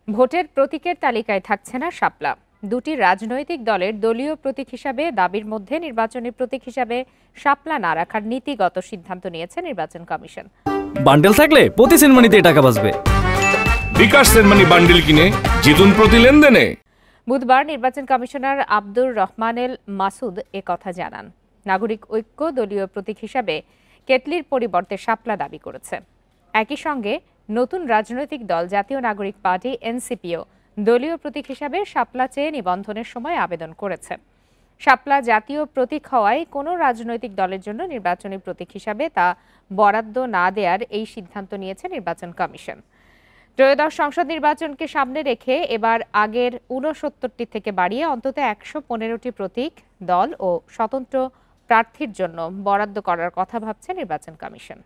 ভোটের প্রতীকের তালিকায় থাকছে না শাপলা। দুটি রাজনৈতিক দলের দলীয় প্রতীক হিসাবে দাবির মধ্যে নির্বাচনী প্রতীক হিসাবে শাপলা না রাখার নীতিগত সিদ্ধান্ত নিয়েছে নির্বাচন কমিশন। বান্ডেল থাকলে প্রতি সেনমানিতে টাকা বাঁচবে। বিকাশ সেনমানি বান্ডেল কিনে জিতুন প্রতি লেনদেনে। বুধবার নির্বাচন কমিশনার আব্দুর রহমানেল মাসুদ কথা জানান। নাগরিক ঐক্য দলীয় প্রতীক হিসাবে কেটলির পরিবর্তে শাপলা দাবি করেছে। একই সঙ্গে নতুন রাজনৈতিক দল জাতীয় নাগরিক পার্টি এনসিপিও দলীয় প্রতীক হিসাবে শাপলা চেয়ে নিবন্ধনের সময় আবেদন করেছে। শাপলা জাতীয় প্রতীক হওয়ায় কোনো রাজনৈতিক দলের জন্য নির্বাচনী প্রতীক হিসাবে তা বরাদ্দ না দেওয়ার এই সিদ্ধান্ত নিয়েছে নির্বাচন কমিশন। ত্রয়োদশ সংসদ নির্বাচনকে সামনে রেখে এবার আগের ৬৯টি থেকে বাড়িয়ে অন্তত ১১৫টি প্রতীক দল ও স্বতন্ত্র প্রার্থীর জন্য বরাদ্দ করার কথা ভাবছে নির্বাচন কমিশন।